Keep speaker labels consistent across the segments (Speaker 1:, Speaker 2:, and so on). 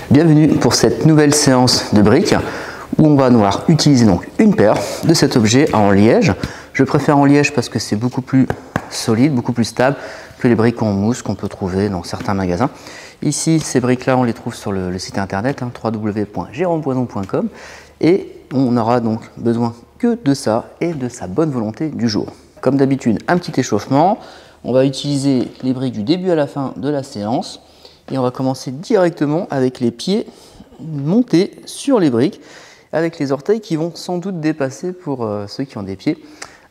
Speaker 1: Bienvenue pour cette nouvelle séance de briques où on va devoir utiliser donc une paire de cet objet en liège. Je préfère en liège parce que c'est beaucoup plus solide, beaucoup plus stable que les briques en mousse qu'on peut trouver dans certains magasins. Ici, ces briques-là, on les trouve sur le site internet www.jeromepoison.com et on aura donc besoin que de ça et de sa bonne volonté du jour. Comme d'habitude, un petit échauffement. On va utiliser les briques du début à la fin de la séance et on va commencer directement avec les pieds montés sur les briques avec les orteils qui vont sans doute dépasser pour ceux qui ont des pieds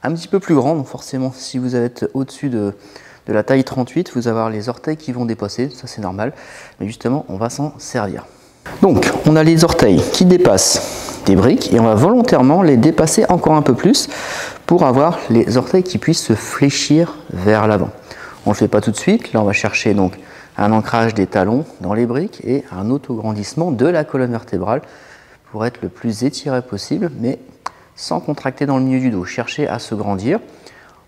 Speaker 1: un petit peu plus grands. Donc forcément, si vous êtes au-dessus de la taille 38, vous allez avoir les orteils qui vont dépasser, ça c'est normal, mais justement on va s'en servir. Donc on a les orteils qui dépassent des briques et on va volontairement les dépasser encore un peu plus pour avoir les orteils qui puissent se fléchir vers l'avant. On ne le fait pas tout de suite, là on va chercher donc un ancrage des talons dans les briques et un autograndissement de la colonne vertébrale pour être le plus étiré possible, mais sans contracter dans le milieu du dos. Cherchez à se grandir,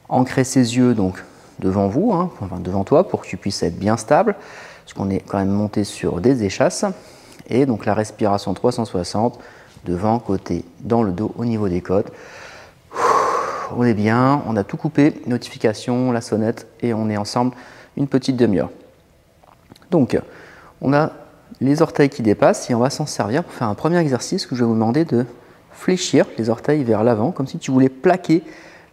Speaker 1: ancrer ses yeux donc devant vous, enfin devant toi, pour que tu puisses être bien stable, parce qu'on est quand même monté sur des échasses. Et donc la respiration 360, devant, côté, dans le dos, au niveau des côtes. On est bien, on a tout coupé, notification, la sonnette, et on est ensemble une petite demi-heure. Donc, on a les orteils qui dépassent et on va s'en servir pour faire un premier exercice que je vais vous demander de fléchir les orteils vers l'avant, comme si tu voulais plaquer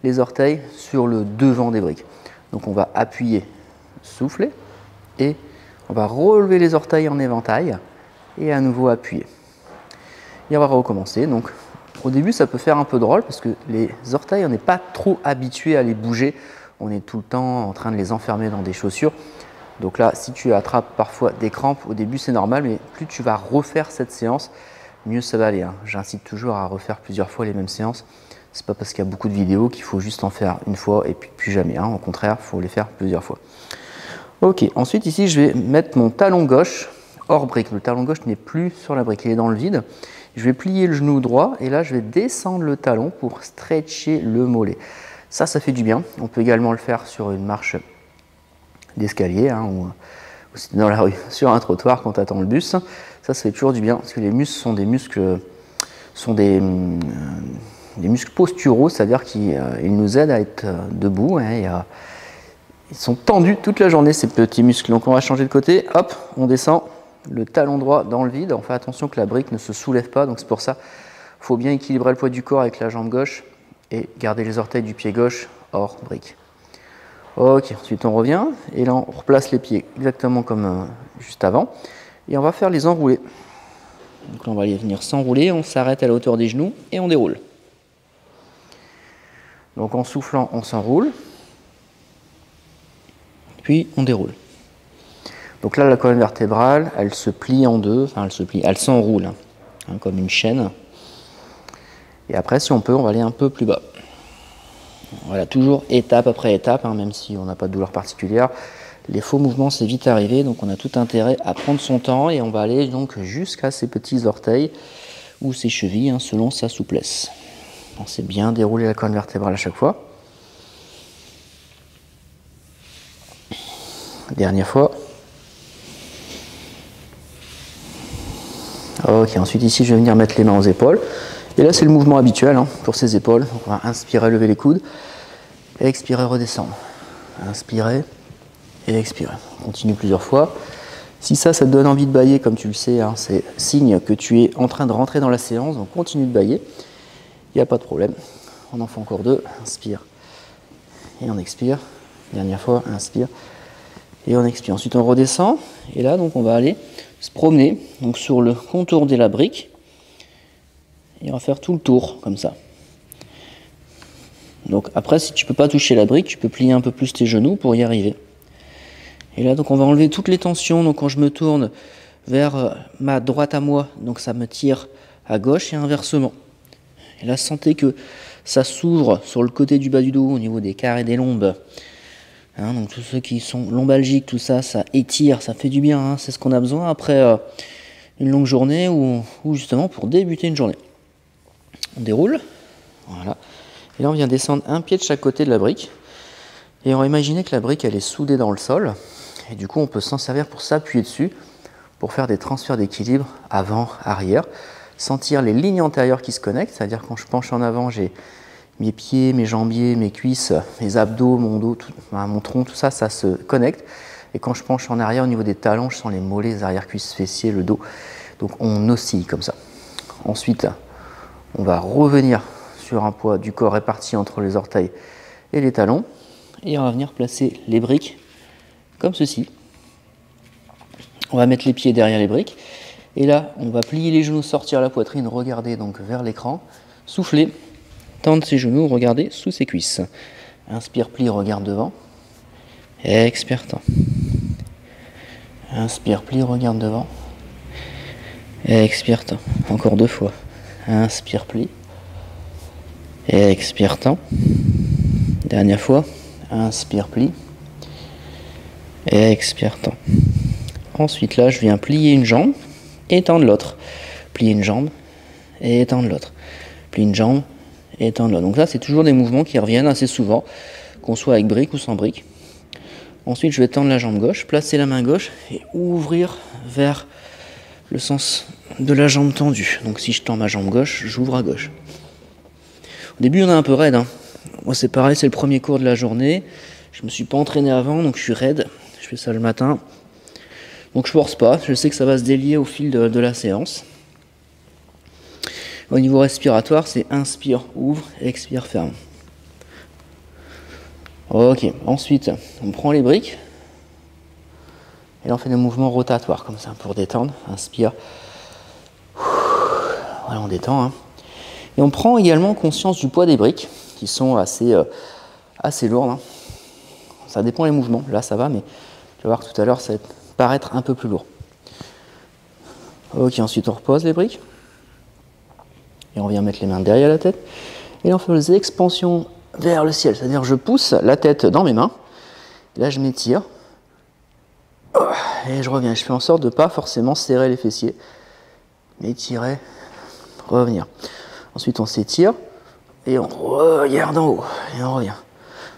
Speaker 1: les orteils sur le devant des briques. Donc on va appuyer, souffler, et on va relever les orteils en éventail, et à nouveau appuyer. Et on va recommencer. Donc au début ça peut faire un peu drôle parce que les orteils on n'est pas trop habitué à les bouger, on est tout le temps en train de les enfermer dans des chaussures. Donc là si tu attrapes parfois des crampes au début c'est normal, mais plus tu vas refaire cette séance, mieux ça va aller. J'incite toujours à refaire plusieurs fois les mêmes séances. C'est pas parce qu'il y a beaucoup de vidéos qu'il faut juste en faire une fois et puis plus jamais. Au contraire, il faut les faire plusieurs fois. Ok, ensuite ici je vais mettre mon talon gauche hors brique. Le talon gauche n'est plus sur la brique, il est dans le vide. Je vais plier le genou droit et là je vais descendre le talon pour stretcher le mollet. Ça fait du bien. On peut également le faire sur une marche d'escalier ou dans la rue, sur un trottoir quand tu attends le bus. Ça fait toujours du bien parce que les muscles sont des muscles, des muscles posturaux, c'est-à-dire qu'ils nous aident à être debout. Ils sont tendus toute la journée ces petits muscles. Donc on va changer de côté, hop, on descend le talon droit dans le vide. On fait attention que la brique ne se soulève pas, donc c'est pour ça qu'il faut bien équilibrer le poids du corps avec la jambe gauche et garder les orteils du pied gauche hors brique. Ok, ensuite on revient et là on replace les pieds exactement comme juste avant et on va faire les enroulés. Donc là on va aller venir s'enrouler, on s'arrête à la hauteur des genoux et on déroule. Donc en soufflant on s'enroule, puis on déroule. Donc là la colonne vertébrale elle se plie en deux, enfin elle s'enroule comme une chaîne. Et après si on peut on va aller un peu plus bas. Voilà, toujours étape après étape, même si on n'a pas de douleur particulière. Les faux mouvements, c'est vite arrivé, donc on a tout intérêt à prendre son temps et on va aller donc jusqu'à ses petits orteils ou ses chevilles, selon sa souplesse. Pensez bien dérouler la colonne vertébrale à chaque fois. Dernière fois. Ok, ensuite ici, je vais venir mettre les mains aux épaules. Et là, c'est le mouvement habituel pour ces épaules. Donc, on va inspirer, lever les coudes. Expirer, redescendre. Inspirer et expirer. On continue plusieurs fois. Si ça te donne envie de bâiller, comme tu le sais, c'est signe que tu es en train de rentrer dans la séance. Donc, continue de bâiller. Il n'y a pas de problème. On en fait encore deux. Inspire et on expire. Dernière fois, inspire et on expire. Ensuite, on redescend. Et là, donc, on va aller se promener donc, sur le contour de la brique. Et on va faire tout le tour, comme ça. Donc après, si tu ne peux pas toucher la brique, tu peux plier un peu plus tes genoux pour y arriver. Et là, donc on va enlever toutes les tensions. Donc quand je me tourne vers ma droite à moi, donc ça me tire à gauche et inversement. Et là, sentez que ça s'ouvre sur le côté du bas du dos, au niveau des carrés et des lombes. Donc tous ceux qui sont lombalgiques, tout ça, ça étire, ça fait du bien. C'est ce qu'on a besoin après une longue journée ou justement pour débuter une journée. On déroule, voilà. Et là on vient descendre un pied de chaque côté de la brique. Et on va imaginer que la brique elle est soudée dans le sol. Et du coup on peut s'en servir pour s'appuyer dessus pour faire des transferts d'équilibre avant, arrière. Sentir les lignes antérieures qui se connectent, c'est-à-dire quand je penche en avant, j'ai mes pieds, mes jambiers, mes cuisses, mes abdos, mon dos, mon tronc, tout ça, ça se connecte. Et quand je penche en arrière, au niveau des talons, je sens les mollets, les arrière-cuisses, fessiers, le dos. Donc on oscille comme ça. Ensuite, on va revenir sur un poids du corps réparti entre les orteils et les talons. Et on va venir placer les briques comme ceci. On va mettre les pieds derrière les briques. Et là, on va plier les genoux, sortir la poitrine, regarder donc vers l'écran, souffler, tendre ses genoux, regarder sous ses cuisses. Inspire, plie, regarde devant. Expire, tend. Inspire, plie, regarde devant. Expire, tend. Encore 2 fois. Inspire, plie. Expire, tend. Dernière fois. Inspire, plie. Expire, tend. Ensuite, là, je viens plier une jambe et tendre l'autre. Plier une jambe et tendre l'autre. Plier une jambe et tendre l'autre. Donc là, c'est toujours des mouvements qui reviennent assez souvent, qu'on soit avec brique ou sans brique. Ensuite, je vais tendre la jambe gauche, placer la main gauche et ouvrir vers le sens de la jambe tendue. Donc si je tends ma jambe gauche, j'ouvre à gauche. Au début, on est un peu raide, hein. Moi, c'est pareil, c'est le premier cours de la journée. Je ne me suis pas entraîné avant, donc je suis raide. Je fais ça le matin. Donc je force pas, je sais que ça va se délier au fil de la séance. Au niveau respiratoire, c'est inspire, ouvre, expire, ferme. Ok, ensuite, on prend les briques. Et là, on fait des mouvements rotatoires, comme ça, pour détendre. Inspire. Voilà, on détend. Hein. Et on prend également conscience du poids des briques, qui sont assez lourdes. Hein. Ça dépend des mouvements. Là, ça va, mais tu vas voir que tout à l'heure, ça va paraître un peu plus lourd. Ok, ensuite, on repose les briques. Et on vient mettre les mains derrière la tête. Et là, on fait des expansions vers le ciel. C'est-à-dire, je pousse la tête dans mes mains. Là, je m'étire. Et je reviens. Je fais en sorte de ne pas forcément serrer les fessiers. Mais étirer, revenir. Ensuite, on s'étire. Et on regarde en haut. Et on revient.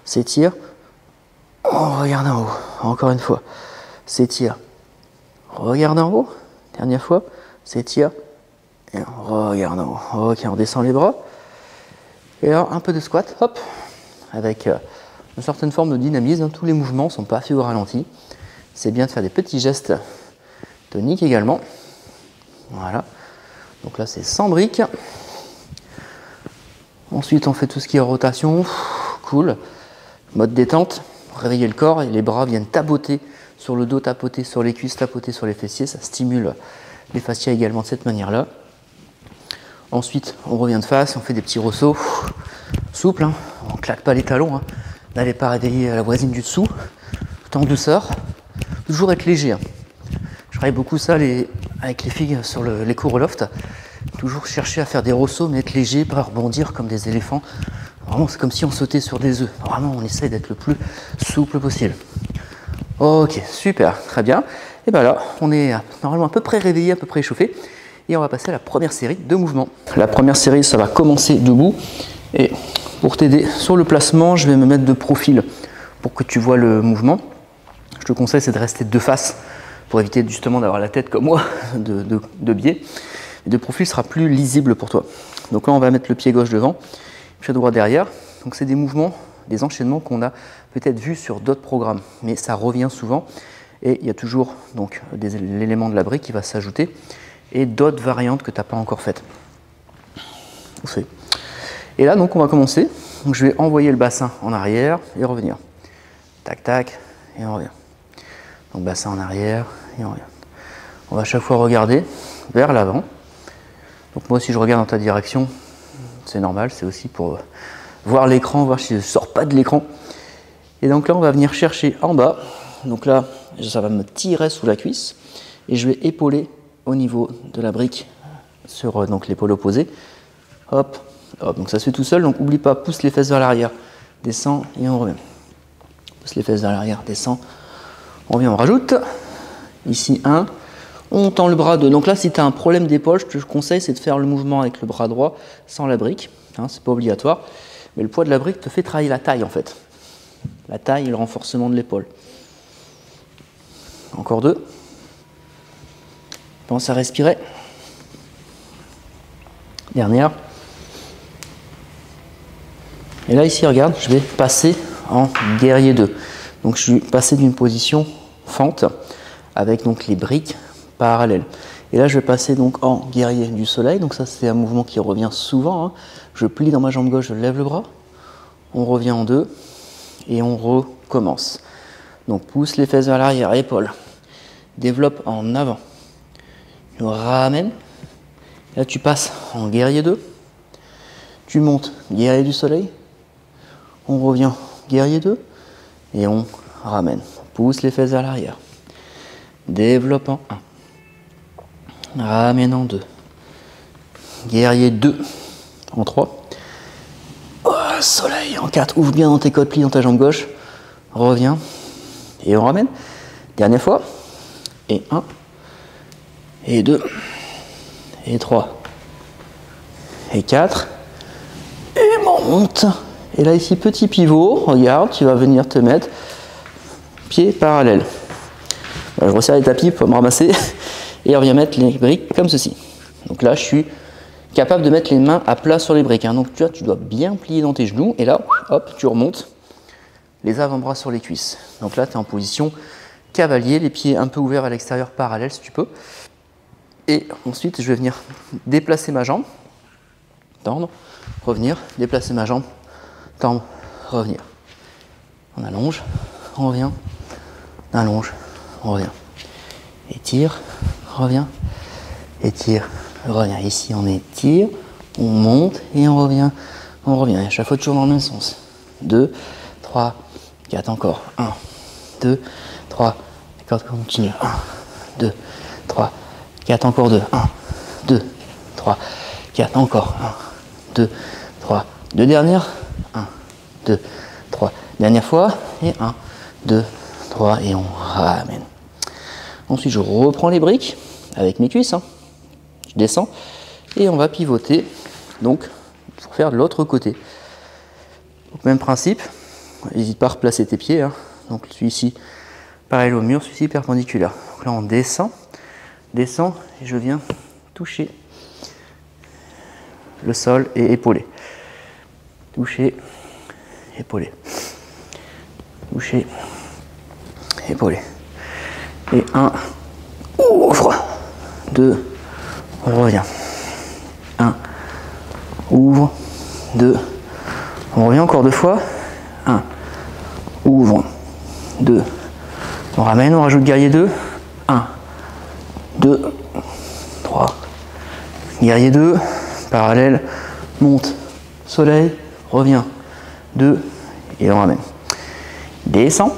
Speaker 1: S'étire. On regarde en haut. Encore une fois. S'étire. Regarde en haut. Dernière fois. S'étire. Et on regarde en haut. Ok, on descend les bras. Et alors, un peu de squat. Hop. Avec une certaine forme de dynamisme. Tous les mouvements ne sont pas faits au ralenti. C'est bien de faire des petits gestes toniques également. Voilà. Donc là, c'est sans briques. Ensuite, on fait tout ce qui est rotation. Cool. Mode détente. Réveiller le corps et les bras viennent tapoter sur le dos, tapoter sur les cuisses, tapoter sur les fessiers. Ça stimule les fascias également de cette manière-là. Ensuite, on revient de face. On fait des petits ressauts souples. Hein. On ne claque pas les talons. Hein. N'allez pas réveiller la voisine du dessous. Tout en douceur. Toujours être léger. Hein. Je travaille beaucoup ça avec les filles sur les cours au loft. Toujours chercher à faire des ressauts, mais être léger, pas rebondir comme des éléphants. Vraiment, c'est comme si on sautait sur des œufs. Vraiment, on essaye d'être le plus souple possible. Ok, super, très bien. Et bien là, on est normalement à peu près réveillé, à peu près échauffé. Et on va passer à la première série de mouvements. La première série, ça va commencer debout. Et pour t'aider sur le placement, je vais me mettre de profil pour que tu vois le mouvement. Je te conseille, c'est de rester de face pour éviter justement d'avoir la tête comme moi, de biais. Et de profil sera plus lisible pour toi. Donc là, on va mettre le pied gauche devant, pied droit derrière. Donc c'est des mouvements, des enchaînements qu'on a peut-être vus sur d'autres programmes, mais ça revient souvent. Et il y a toujours donc l'élément de la brique qui va s'ajouter et d'autres variantes que tu n'as pas encore faites. Et là, donc, on va commencer. Donc, je vais envoyer le bassin en arrière et revenir. Tac, tac, et on revient. Donc, bassin en arrière et on revient. On va à chaque fois regarder vers l'avant. Donc, moi, si je regarde dans ta direction, c'est normal. C'est aussi pour voir l'écran, voir si je ne sors pas de l'écran. Et donc là, on va venir chercher en bas. Donc là, ça va me tirer sous la cuisse. Et je vais épauler au niveau de la brique sur l'épaule opposée. Hop, hop. Donc ça se fait tout seul. Donc n'oublie pas, pousse les fesses vers l'arrière. Descend et on revient. Pousse les fesses vers l'arrière, descend. On revient, on rajoute. Ici, 1. On tend le bras 2. Donc là, si tu as un problème d'épaule, je te conseille, c'est de faire le mouvement avec le bras droit sans la brique. Hein, c'est pas obligatoire. Mais le poids de la brique te fait travailler la taille en fait. La taille et le renforcement de l'épaule. Encore 2. Pense à respirer. Dernière. Et là, ici, regarde, je vais passer en guerrier 2. Donc, je suis passé d'une position fente avec donc les briques parallèles. Et là, je vais passer donc en guerrier du soleil. Donc ça, c'est un mouvement qui revient souvent, hein. Je plie dans ma jambe gauche, je lève le bras. On revient en 2 et on recommence. Donc, pousse les fesses vers l'arrière, épaules. Développe en avant. Tu ramènes. Là, tu passes en guerrier 2. Tu montes, guerrier du soleil. On revient, guerrier 2. Et on ramène. Pousse les fesses vers l'arrière. Développe en 1. Ramène en 2. Guerrier 2 en 3. Oh, soleil en 4. Ouvre bien dans tes côtes, plie dans ta jambe gauche. Reviens. Et on ramène. Dernière fois. Et 1. Et 2. Et 3. Et 4. Et monte. Et là, ici, petit pivot. Regarde, tu vas venir te mettre pied parallèle. Je resserre les tapis pour me ramasser. Et on vient mettre les briques comme ceci. Donc là, je suis capable de mettre les mains à plat sur les briques, hein. Donc tu dois bien plier dans tes genoux. Et là, hop, tu remontes les avant-bras sur les cuisses. Donc là, tu es en position cavalier, les pieds un peu ouverts à l'extérieur, parallèles si tu peux. Et ensuite, je vais venir déplacer ma jambe, tendre, revenir, déplacer ma jambe, tendre, revenir. On allonge, on revient, on allonge, on revient. Étire, revient, étire, revient. Ici, on étire, on monte et on revient, on revient. Et à chaque fois, toujours dans le même sens. 2, 3, 4, encore. 1, 2, 3, 4, continue. 1, 2, 3, 4, encore 2. 1, 2, 3, 4, encore. 1, 2, 3. Deux dernières. 1, 2, 3. Dernière fois. Et 1, 2, 3. Et on ramène. Ensuite, je reprends les briques avec mes cuisses. Hein. Je descends. Et on va pivoter. Donc, pour faire de l'autre côté. Donc, même principe. N'hésite pas à replacer tes pieds. Hein. Donc, celui-ci, parallèle au mur. Celui-ci, perpendiculaire. Donc là, on descend. Descend et je viens toucher le sol et épauler. Toucher, épauler. Toucher, épauler. Et 1, ouvre. 2, on revient. 1, ouvre. 2, on revient encore 2 fois. 1, ouvre. 2, on ramène, on rajoute guerrier 2. 1, 2, 3, guerrier 2, parallèle, monte, soleil, revient, 2, et on ramène. Descend,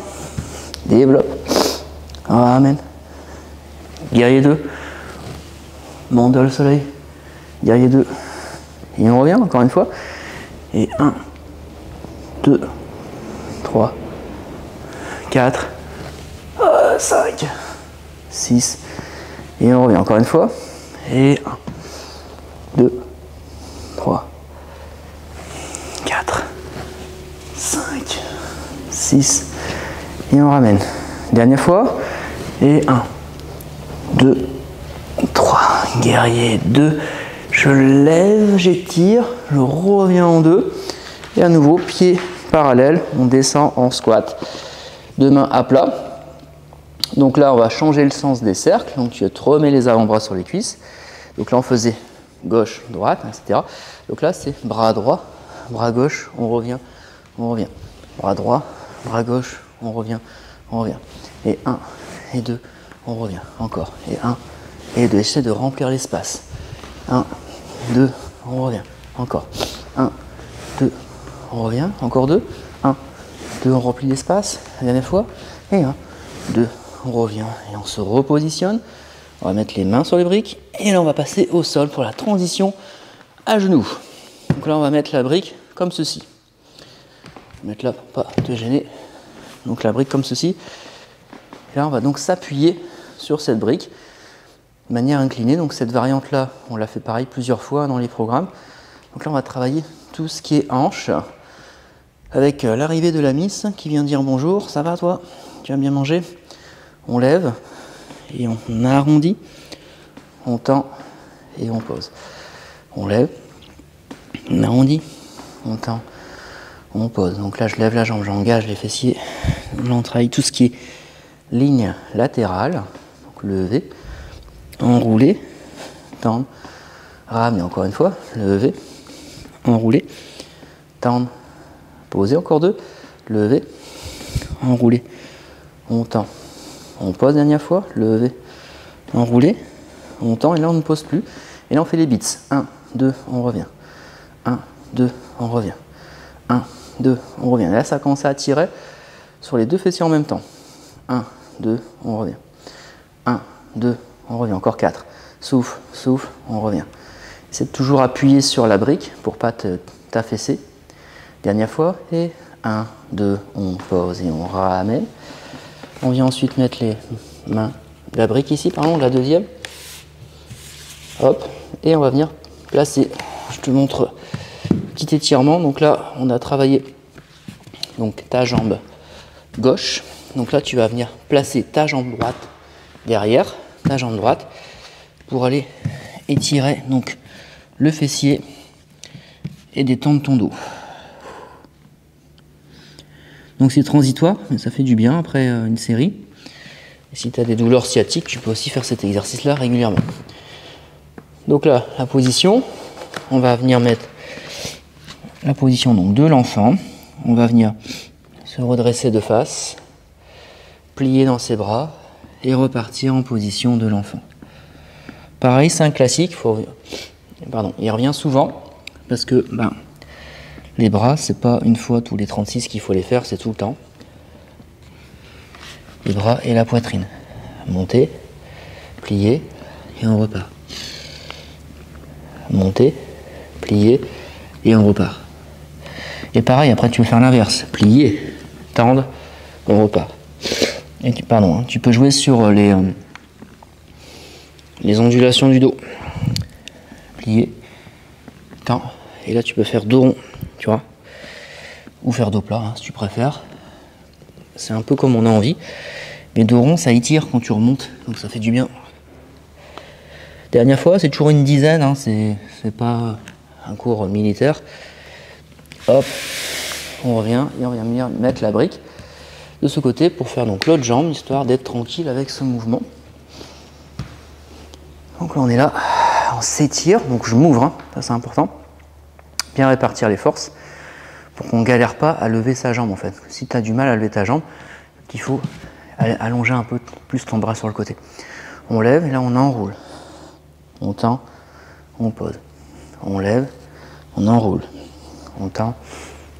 Speaker 1: développe, on ramène, guerrier 2, monte vers le soleil, guerrier 2, et on revient encore une fois, et 1, 2, 3, 4, 5, 6, et on revient encore une fois. Et 1, 2, 3, 4, 5, 6. Et on ramène. Dernière fois. Et 1, 2, 3. Guerrier 2. Je lève, j'étire. Je reviens en 2. Et à nouveau, pied parallèle. On descend en squat. Deux mains à plat. Donc là, on va changer le sens des cercles. Donc tu te remets les avant-bras sur les cuisses. Donc là, on faisait gauche, droite, etc. Donc là, c'est bras droit, bras gauche, on revient, on revient. Bras droit, bras gauche, on revient, on revient. Et 1, et 2, on revient. Encore. Et 1, et 2. Essaie de remplir l'espace. 1, 2, on revient. Encore. 1, 2, on revient. Encore 2. 1, 2, on remplit l'espace. La dernière fois. Et 1, 2, on revient et on se repositionne. On va mettre les mains sur les briques et là on va passer au sol pour la transition à genoux. Donc là on va mettre la brique comme ceci. Mettre là pour pas te gêner. Donc la brique comme ceci. Et là on va donc s'appuyer sur cette brique de manière inclinée. Donc cette variante là, on l'a fait pareil plusieurs fois dans les programmes. Donc là on va travailler tout ce qui est hanche avec l'arrivée de la miss qui vient dire bonjour. Ça va toi? Tu vas bien manger? On lève et on arrondit, on tend et on pose. On lève, on arrondit, on tend, on pose. Donc là, je lève la jambe, j'engage les fessiers, on travaille tout ce qui est ligne latérale, donc lever, enrouler, tendre, ramener encore une fois, lever, enrouler, tendre, poser encore deux, lever, enrouler, on tend, on pose dernière fois, lever, enrouler, on tend et là on ne pose plus. Et là on fait les beats. 1, 2, on revient. 1, 2, on revient. 1, 2, on revient. Et là ça commence à tirer sur les deux fessiers en même temps. 1, 2, on revient. 1, 2, on revient. Encore 4. Souffle, souffle, on revient. Essaie de toujours appuyer sur la brique pour ne pas t'affaisser. Dernière fois. Et 1, 2, on pose et on ramène. On vient ensuite mettre les mains, la brique ici, pardon, la deuxième. Hop, et on va venir placer. Je te montre petit étirement. Donc là, on a travaillé donc ta jambe gauche. Donc là, tu vas venir placer ta jambe droite derrière, ta jambe droite, pour aller étirer donc le fessier et détendre ton dos. Donc c'est transitoire, mais ça fait du bien après une série. Et si tu as des douleurs sciatiques, tu peux aussi faire cet exercice-là régulièrement. Donc là, la position, on va venir mettre la position donc, de l'enfant. On va venir se redresser de face, plier dans ses bras et repartir en position de l'enfant. Pareil, c'est un classique, il revient souvent parce que les bras, c'est pas une fois tous les 36 qu'il faut les faire, c'est tout le temps. Les bras et la poitrine. Monter, plier et on repart. Monter, plier et on repart. Et pareil, après tu veux faire l'inverse. Plier, tendre, on repart. Et tu peux jouer sur les ondulations du dos. Plier, tendre. Et là tu peux faire dos rond, tu vois. Ou faire dos plat, si tu préfères. C'est un peu comme on a envie. Mais dos rond, ça étire quand tu remontes, donc ça fait du bien. Dernière fois, c'est toujours une dizaine, c'est pas un cours militaire. Hop, on revient et on vient venir mettre la brique de ce côté pour faire donc l'autre jambe, histoire d'être tranquille avec ce mouvement. Donc là on est là, on s'étire, donc je m'ouvre, ça c'est important. Bien répartir les forces pour qu'on ne galère pas à lever sa jambe en fait. Si tu as du mal à lever ta jambe, il faut allonger un peu plus ton bras sur le côté. On lève et là on enroule. On tend, on pose. On lève, on enroule. On tend,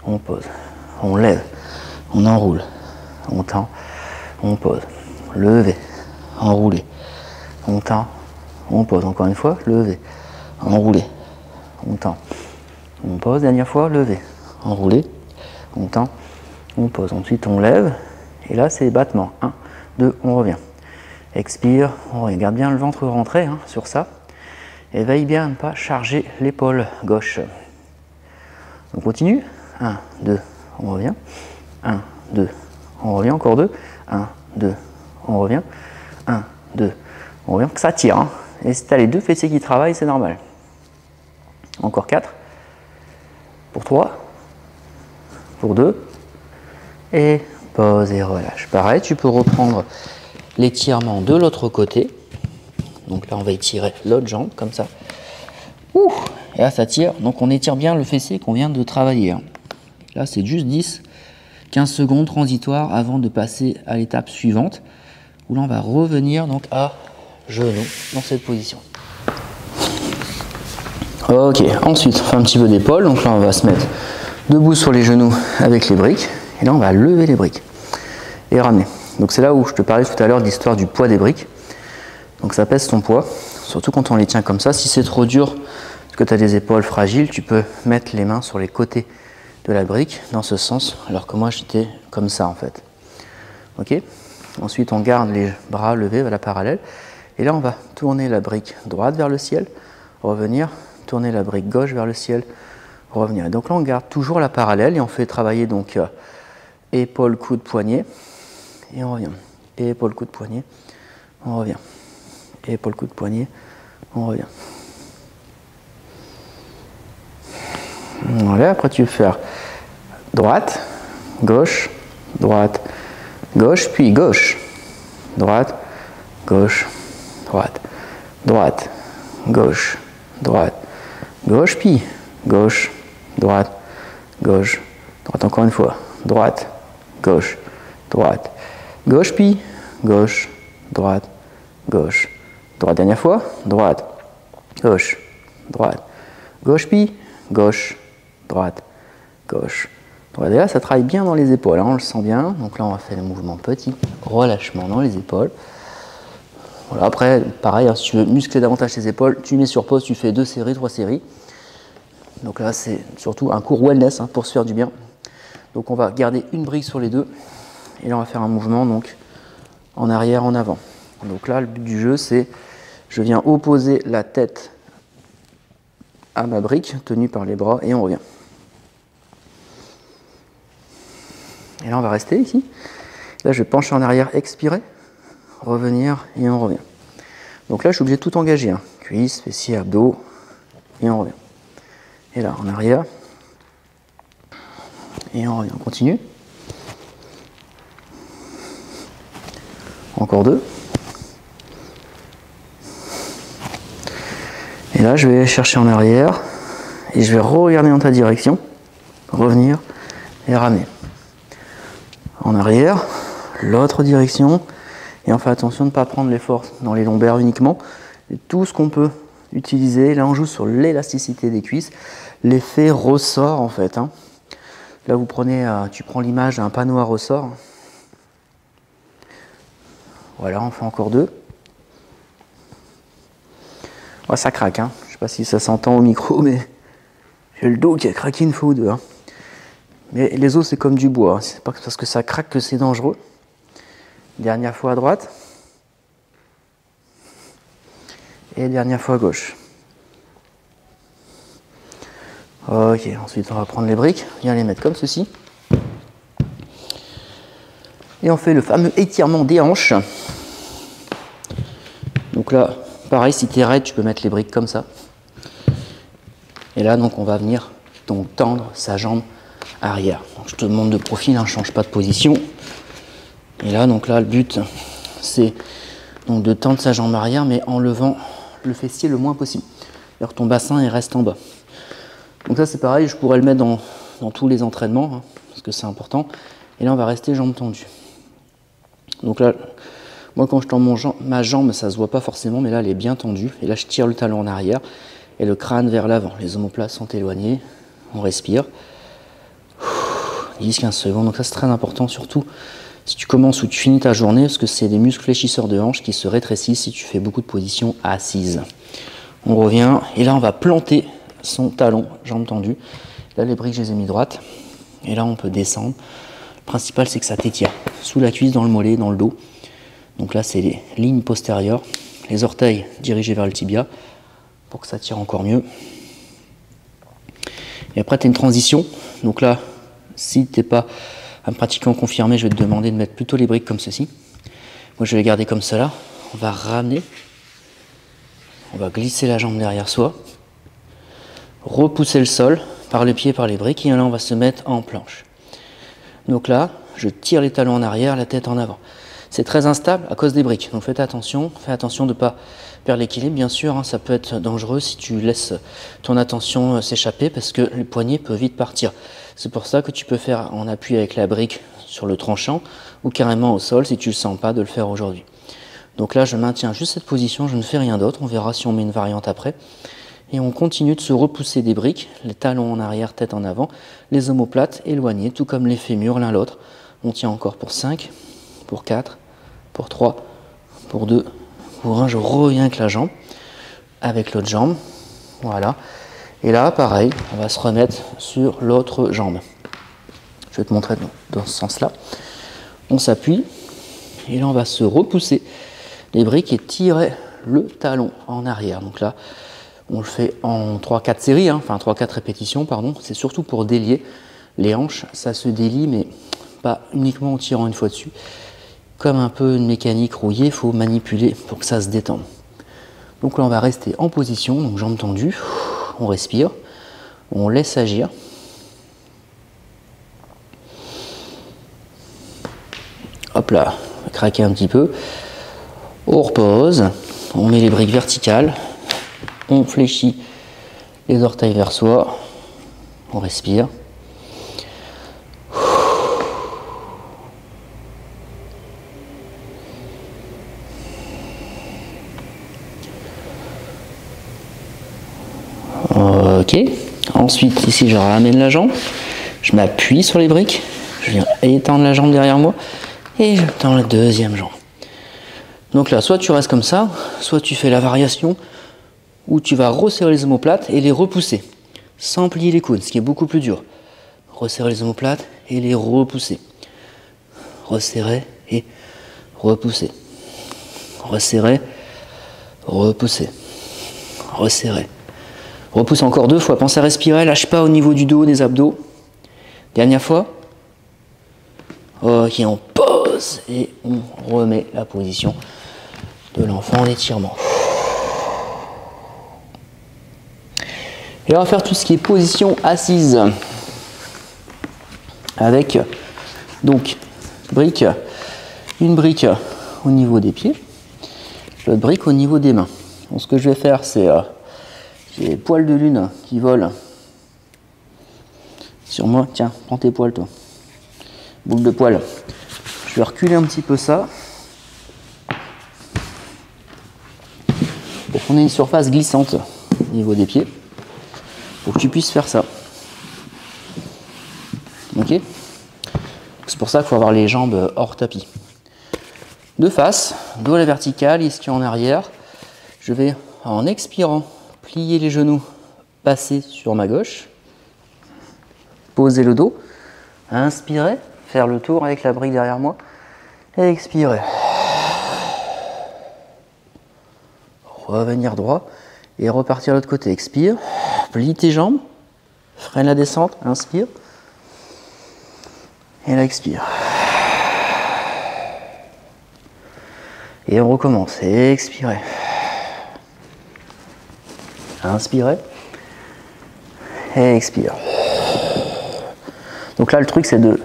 Speaker 1: on pose. On lève, on enroule. On tend, on pose. Lever, enrouler. On tend, on pose. Encore une fois, lever, enrouler. On tend, on pose. Dernière fois, lever, enrouler. On tend, on pose. Ensuite, on lève. Et là, c'est battement. 1, 2, on revient. Expire, on regarde bien le ventre rentrer sur ça. Et veille bien à ne pas charger l'épaule gauche. On continue. 1, 2, on revient. 1, 2, on revient. Encore 2. 1, 2, on revient. 1, 2, on revient. Ça tire. Et si tu as les deux fessiers qui travaillent, c'est normal. Encore 4. Pour 3. Pour 2. Et pause et relâche. Pareil, tu peux reprendre l'étirement de l'autre côté. Donc là, on va étirer l'autre jambe, comme ça. Ouh, et là, ça tire. Donc on étire bien le fessier qu'on vient de travailler. Là, c'est juste 10-15 secondes transitoires avant de passer à l'étape suivante, où là, on va revenir donc à genoux dans cette position. Ok, ensuite, on fait un petit peu d'épaule. Donc là, on va se mettre debout sur les genoux avec les briques. Et là, on va lever les briques et ramener. Donc c'est là où je te parlais tout à l'heure de l'histoire du poids des briques. Donc ça pèse ton poids, surtout quand on les tient comme ça. Si c'est trop dur, parce que tu as des épaules fragiles, tu peux mettre les mains sur les côtés de la brique, dans ce sens, alors que moi j'étais comme ça en fait. Ok. Ensuite on garde les bras levés à la parallèle. Et là on va tourner la brique droite vers le ciel, revenir, tourner la brique gauche vers le ciel, revenir. Et donc là on garde toujours la parallèle et on fait travailler donc épaule, coude, poignet. Et on revient. Épaule, coude, poignet, on revient. Épaule, coude, poignet, On revient. Voilà, après tu vas faire droite, gauche, droite, gauche, puis gauche, droite, gauche, droite, droite, gauche, droite, gauche, puis gauche, droite, gauche, droite, encore une fois, droite, gauche, droite, gauche, puis gauche, droite, gauche, droite, dernière fois, droite, gauche, droite, gauche, puis gauche, droite, gauche, droite. Et là, ça travaille bien dans les épaules, hein, on le sent bien. Donc là, on va faire le mouvement petit relâchement dans les épaules. Voilà, après, pareil, hein, si tu veux muscler davantage tes épaules, tu mets sur pause, tu fais 2 séries, 3 séries. Donc là, c'est surtout un cours wellness, hein, pour se faire du bien. Donc on va garder une brique sur les deux. Et là, on va faire un mouvement donc en arrière, en avant. Donc là, le but du jeu, c'est je viens opposer la tête à ma brique, tenue par les bras, et on revient. Et là, on va rester ici. Là, je vais pencher en arrière, expirer, revenir, et on revient. Donc là, je suis obligé de tout engager, hein. Cuisses, fessiers, abdos, et on revient. Et là, en arrière, et on revient. On continue. Encore 2. Et là, je vais chercher en arrière, et je vais regarder dans ta direction, revenir, et ramener. En arrière, l'autre direction, et on fait attention de ne pas prendre les forces dans les lombaires uniquement. Et tout ce qu'on peut utiliser, là on joue sur l'élasticité des cuisses, l'effet ressort en fait, hein. Là vous prenez, tu prends l'image d'un panneau à ressort. Voilà, on fait encore 2. Ouais, ça craque, hein. Je ne sais pas si ça s'entend au micro, mais j'ai le dos qui a craqué une fois ou deux, hein. Mais les os, c'est comme du bois, hein. C'est pas parce que ça craque que c'est dangereux. Dernière fois à droite. Et dernière fois à gauche. Ok, ensuite on va prendre les briques, viens les mettre comme ceci. Et on fait le fameux étirement des hanches. Donc là, pareil, si tu es raide, tu peux mettre les briques comme ça. Et là, donc on va venir donc tendre sa jambe arrière. Donc, je te montre de profil, hein, je ne change pas de position. Et là, donc là, le but, c'est donc de tendre sa jambe arrière, mais en levant le fessier le moins possible. C'est-à-dire que ton bassin il reste en bas. Donc ça, c'est pareil, je pourrais le mettre dans tous les entraînements, hein, parce que c'est important. Et là, on va rester jambes tendues. Donc là, moi, quand je tends ma jambe, ça ne se voit pas forcément, mais là, elle est bien tendue. Et là, je tire le talon en arrière et le crâne vers l'avant. Les omoplates sont éloignés. On respire. 10-15 secondes. Donc ça, c'est très important, surtout si tu commences ou tu finis ta journée, parce que c'est des muscles fléchisseurs de hanche qui se rétrécissent si tu fais beaucoup de positions assises. On revient. Et là, on va planter son talon, jambes tendues. Là, les briques, je les ai mis droites. Et là, on peut descendre. Le principal, c'est que ça t'étire. Sous la cuisse, dans le mollet, dans le dos. Donc là, c'est les lignes postérieures. Les orteils dirigés vers le tibia pour que ça tire encore mieux. Et après, tu as une transition. Donc là, si tu n'es pas un pratiquant confirmé, je vais te demander de mettre plutôt les briques comme ceci. Moi, je vais les garder comme cela. On va ramener. On va glisser la jambe derrière soi. Repousser le sol par les pieds, par les briques. Et là, on va se mettre en planche. Donc là, je tire les talons en arrière, la tête en avant. C'est très instable à cause des briques. Donc fais attention de ne pas perdre l'équilibre. Bien sûr, hein, ça peut être dangereux si tu laisses ton attention s'échapper parce que le poignet peut vite partir. C'est pour ça que tu peux faire en appui avec la brique sur le tranchant ou carrément au sol si tu ne le sens pas de le faire aujourd'hui. Donc là, je maintiens juste cette position, je ne fais rien d'autre. On verra si on met une variante après. Et on continue de se repousser des briques, les talons en arrière, tête en avant, les omoplates éloignés, tout comme les fémurs l'un l'autre. On tient encore pour 5, pour 4, pour 3, pour 2, pour 1. Je reviens avec la jambe, avec l'autre jambe. Voilà. Et là, pareil, on va se remettre sur l'autre jambe. Je vais te montrer dans ce sens-là. On s'appuie et là, on va se repousser les briques et tirer le talon en arrière. Donc là, on le fait en 3-4 séries, hein, enfin 3-4 répétitions, pardon. C'est surtout pour délier les hanches. Ça se délie, mais pas uniquement en tirant une fois dessus. Comme un peu une mécanique rouillée, il faut manipuler pour que ça se détende. Donc là, on va rester en position, donc jambes tendues, on respire, on laisse agir. Hop là, on va craquer un petit peu. On repose, on met les briques verticales, on fléchit les orteils vers soi, on respire. Ok, ensuite ici je ramène la jambe, je m'appuie sur les briques, je viens étendre la jambe derrière moi et je tends la deuxième jambe. Donc là, soit tu restes comme ça, soit tu fais la variation où tu vas resserrer les omoplates et les repousser, sans plier les coudes, ce qui est beaucoup plus dur. Resserrer les omoplates et les repousser. Resserrer et repousser. Resserrer, repousser. Resserrer. Repousse encore 2 fois, pense à respirer, lâche pas au niveau du dos, des abdos. Dernière fois. Ok, on pose et on remet la position de l'enfant en étirement. Et on va faire tout ce qui est position assise. Avec donc brique, une brique au niveau des pieds, l'autre brique au niveau des mains. Donc ce que je vais faire, c'est j'ai les poils de lune qui volent sur moi. Tiens, prends tes poils toi. Boule de poils. Je vais reculer un petit peu ça pour qu'on ait une surface glissante au niveau des pieds pour que tu puisses faire ça. Ok? C'est pour ça qu'il faut avoir les jambes hors tapis. De face, dos à la verticale, ischio en arrière. Je vais en expirant plier les genoux, passer sur ma gauche, poser le dos, inspirer, faire le tour avec la brique derrière moi, et expirer. Revenir droit et repartir de l'autre côté. Expire, plie tes jambes, freine la descente, inspire, et là expire. Et on recommence, et expirez. Inspirez et expire. Donc là, le truc, c'est de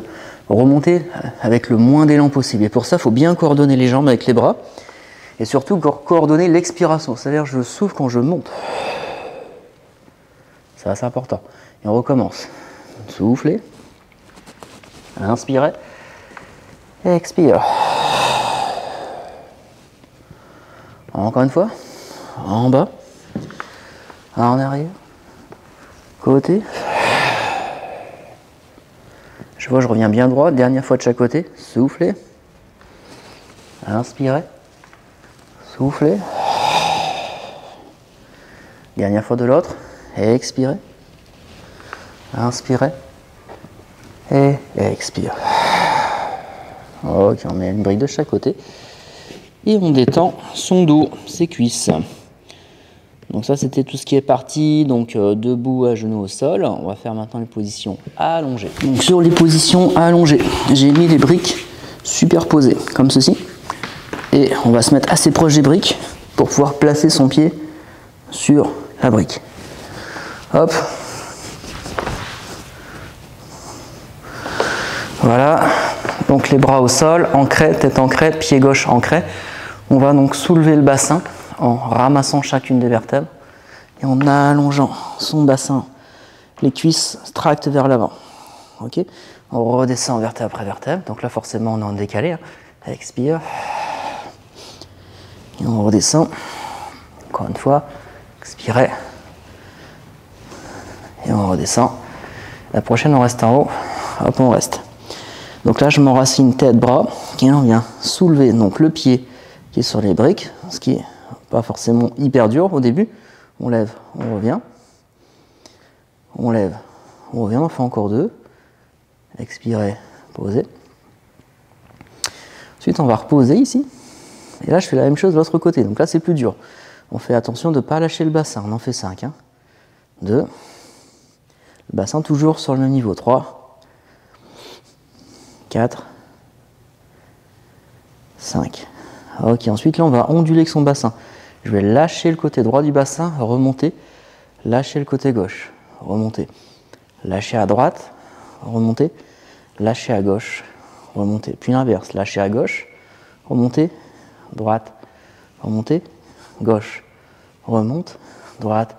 Speaker 1: remonter avec le moins d'élan possible. Et pour ça, il faut bien coordonner les jambes avec les bras. Et surtout, coordonner l'expiration. C'est-à-dire, je souffle quand je monte. Ça, c'est important. Et on recommence. Soufflez. Inspirez. Et expire. Encore une fois. En bas. En arrière. Côté. Je vois, je reviens bien droit. Dernière fois de chaque côté. Soufflez. Inspirez. Soufflez. Dernière fois de l'autre. Expirez. Inspirez. Et expire. Ok, on met une brique de chaque côté. Et on détend son dos, ses cuisses. Donc ça, c'était tout ce qui est parti. Donc debout, à genoux au sol. On va faire maintenant les positions allongées. Donc sur les positions allongées, j'ai mis les briques superposées, comme ceci. Et on va se mettre assez proche des briques pour pouvoir placer son pied sur la brique. Hop. Voilà. Donc les bras au sol, ancrés, tête ancrée, pied gauche ancré. On va donc soulever le bassin en ramassant chacune des vertèbres et en allongeant son bassin. Les cuisses tractent vers l'avant. Ok. On redescend vertèbre après vertèbre. Donc là, forcément, on est en décalé. Hein. Expire. Et on redescend. Encore une fois. Expirez. Et on redescend. La prochaine, on reste en haut. Hop, on reste. Donc là, je m'enracine tête, bras. Et on vient soulever donc, le pied qui est sur les briques. Ce qui n'est pas forcément hyper dur au début. On lève, on revient. On lève, on revient. On fait encore 2. Expirez, posez. Ensuite, on va reposer ici. Et là, je fais la même chose de l'autre côté. Donc là, c'est plus dur. On fait attention de ne pas lâcher le bassin. On en fait 5. 2. Le bassin toujours sur le même niveau. 3. 4. 5. Ok, ensuite, là, on va onduler avec son bassin. Je vais lâcher le côté droit du bassin, remonter, lâcher le côté gauche, remonter, lâcher à droite, remonter, lâcher à gauche, remonter. Puis l'inverse, lâcher à gauche, remonter, droite, remonter, gauche, remonte, droite,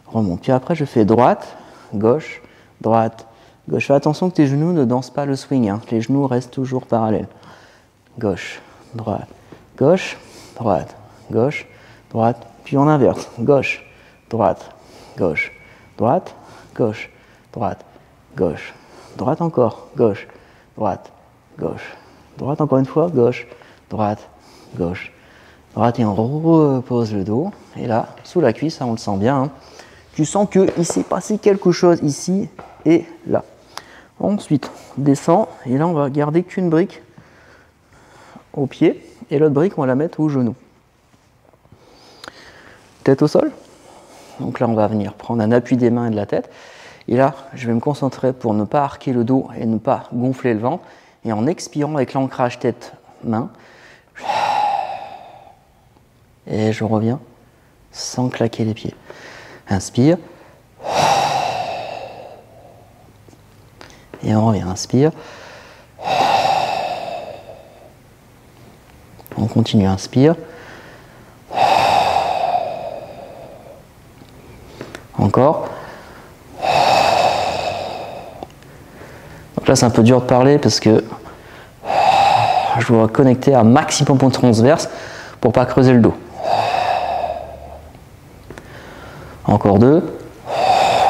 Speaker 1: remonte. Puis après, je fais droite, gauche, droite, gauche. Fais attention que tes genoux ne dansent pas le swing, hein. Les genoux restent toujours parallèles. Gauche, droite, gauche, droite, gauche, droite, puis on inverse. Gauche, droite, gauche, droite, gauche, droite, gauche, droite encore, gauche, droite, gauche, droite encore une fois, gauche, droite, gauche, droite, et on repose le dos. Et là, sous la cuisse, on le sent bien, hein. Tu sens qu'il s'est passé quelque chose ici et là. Ensuite, on descend, et là, on va garder qu'une brique au pied, et l'autre brique, on va la mettre au genou. Tête au sol. Donc là, on va venir prendre un appui des mains et de la tête. Et là, je vais me concentrer pour ne pas arquer le dos et ne pas gonfler le ventre. Et en expirant avec l'ancrage tête-main, et je reviens sans claquer les pieds. Inspire. Et on revient, inspire. On continue, inspire. Encore. Donc là, c'est un peu dur de parler parce que je dois connecter à maximum mon transverse pour pas creuser le dos. Encore 2.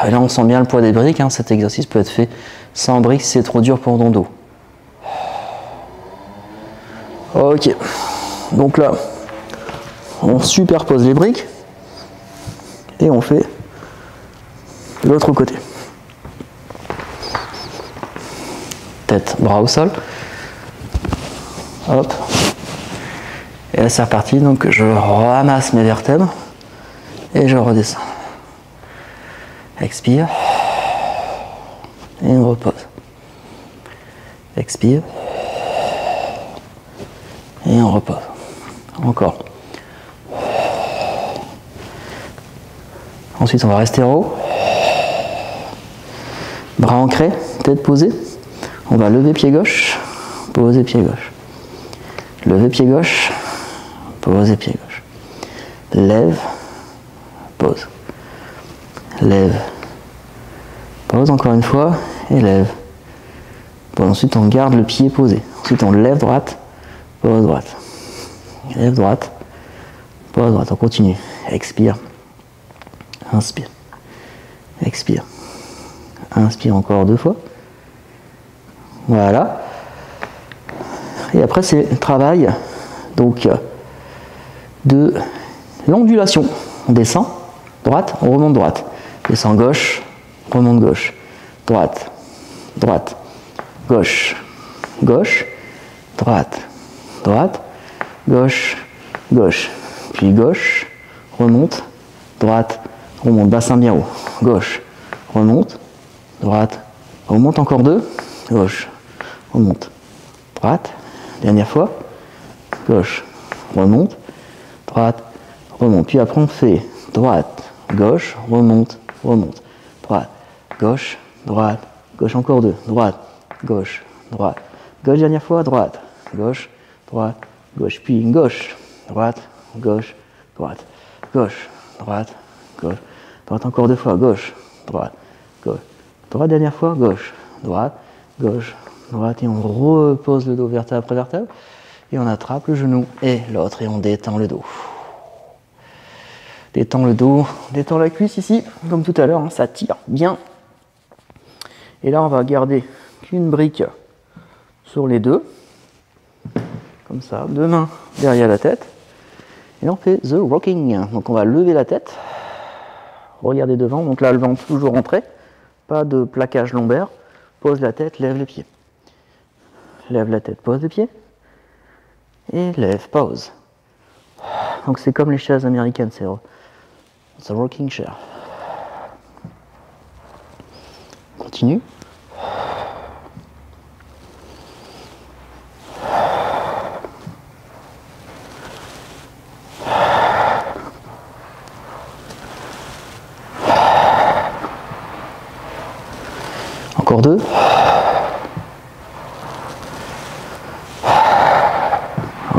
Speaker 1: Et là, on sent bien le poids des briques, hein. Cet exercice peut être fait sans briques si c'est trop dur pour ton dos. Ok. Donc là, on superpose les briques et on fait l'autre côté. Tête, bras au sol. Hop. Et là, c'est reparti. Donc, je ramasse mes vertèbres et je redescends. Expire. Et on repose. Expire. Et on repose. Encore. Ensuite, on va rester en haut. Bras ancrés, tête posée. On va lever pied gauche, poser pied gauche. Lever pied gauche, poser pied gauche. Lève, pose. Lève, pose encore une fois et lève. Bon, ensuite, on garde le pied posé. Ensuite, on lève droite, pose droite. Lève droite, pose droite. On continue. Expire. Inspire. Expire. Inspire encore 2 fois. Voilà. Et après, c'est le travail donc, de l'ondulation. On descend, droite, on remonte droite. Descend gauche, remonte gauche. Droite, droite, gauche, gauche, droite, droite, gauche, gauche. Puis gauche, remonte, droite, remonte, bassin bien haut. Gauche, remonte, droite, remonte encore 2, gauche, remonte, droite, dernière fois, gauche, remonte, droite, remonte. Puis après on fait droite, gauche, remonte, remonte, droite, gauche, encore 2, droite, gauche, dernière fois, droite, gauche, puis gauche, droite, gauche, droite, encore 2 fois, gauche, droite, dernière fois, gauche, droite, et on repose le dos vertèbre après vertèbre, et on attrape le genou et l'autre, et on détend le dos. Détend le dos, détend la cuisse ici, comme tout à l'heure, hein, ça tire bien. Et là, on va garder qu'une brique sur les deux, comme ça, 2 mains derrière la tête, et là, on fait the rocking. Donc, on va lever la tête, regarder devant, donc là, le ventre toujours rentré, pas de plaquage lombaire, pose la tête, lève les pieds. Lève la tête, pose les pieds, et lève, pause. Donc, c'est comme les chaises américaines, c'est the rocking chair. On continue. Encore 2.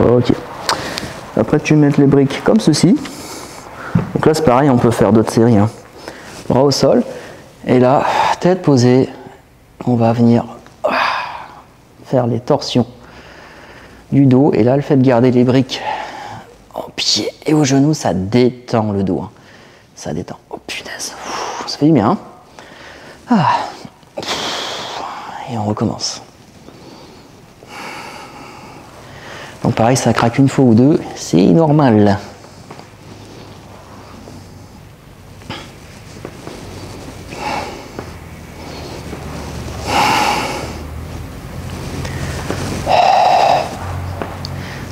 Speaker 1: Ok. Après tu mets les briques comme ceci. Donc là c'est pareil, on peut faire d'autres séries. Hein. Bras au sol. Et là, tête posée, on va venir faire les torsions du dos. Et là, le fait de garder les briques au pied et au genou, ça détend le dos. Hein. Ça détend. Oh punaise, ça fait du bien. Hein. Ah. Et on recommence. Donc pareil, ça craque une fois ou deux, c'est normal.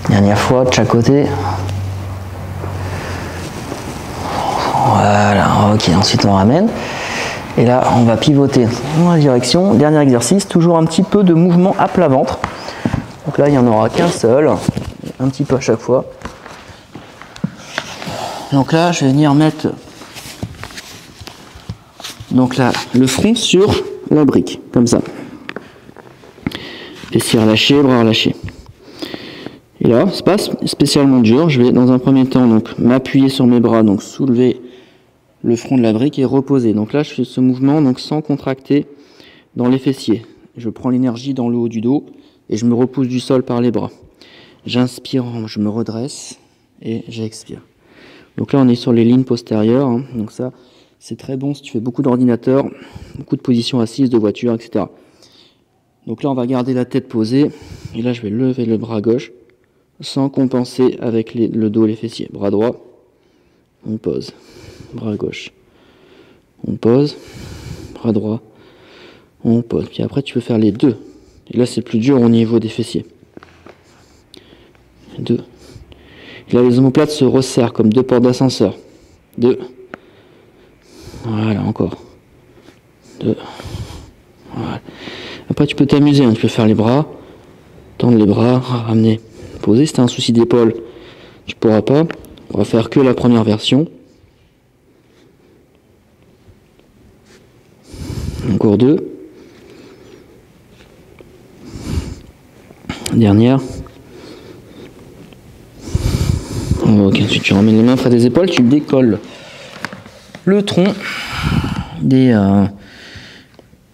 Speaker 1: Dernière fois de chaque côté. Voilà, ok, ensuite on ramène. Et là, on va pivoter dans la direction. Dernier exercice, toujours un petit peu de mouvement à plat ventre. Donc là, il n'y en aura qu'un seul, un petit peu à chaque fois. Donc là, je vais venir mettre donc là, le front sur la brique, comme ça. Fessiers relâchés, bras relâchés. Et là, c'est pas spécialement dur. Je vais dans un premier temps donc m'appuyer sur mes bras, donc soulever le front de la brique et reposer. Donc là, je fais ce mouvement donc sans contracter dans les fessiers. Je prends l'énergie dans le haut du dos et je me repousse du sol par les bras. J'inspire, je me redresse et j'expire. Donc là, on est sur les lignes postérieures. Hein. Donc ça, c'est très bon si tu fais beaucoup d'ordinateur, beaucoup de positions assises, de voiture, etc. Donc là, on va garder la tête posée. Et là, je vais lever le bras gauche sans compenser avec le dos et les fessiers. Bras droit, on pose. Bras gauche, on pose. Bras droit, on pose. Puis après, tu peux faire les deux. Et là, c'est plus dur au niveau des fessiers. 2. Et là, les omoplates se resserrent comme deux portes d'ascenseur. 2. Voilà, encore. 2. Voilà. Après, tu peux t'amuser. Hein. Tu peux faire les bras, tendre les bras, ramener, poser. Si tu as un souci d'épaule, tu ne pourras pas. On va faire que la première version. Encore 2. Dernière. Ok, ensuite tu ramènes les mains près des épaules, tu décolles le tronc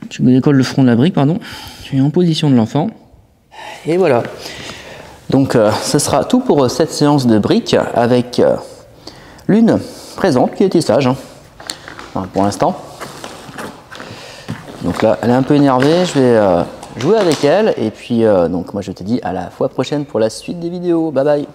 Speaker 1: tu décolles le front de la brique, pardon. Tu es en position de l'enfant. Et voilà. Donc ce sera tout pour cette séance de briques avec l'une présente qui était sage. Hein. Enfin, pour l'instant. Donc là, elle est un peu énervée, je vais jouer avec elle. Et puis donc moi je te dis à la fois prochaine pour la suite des vidéos. Bye bye.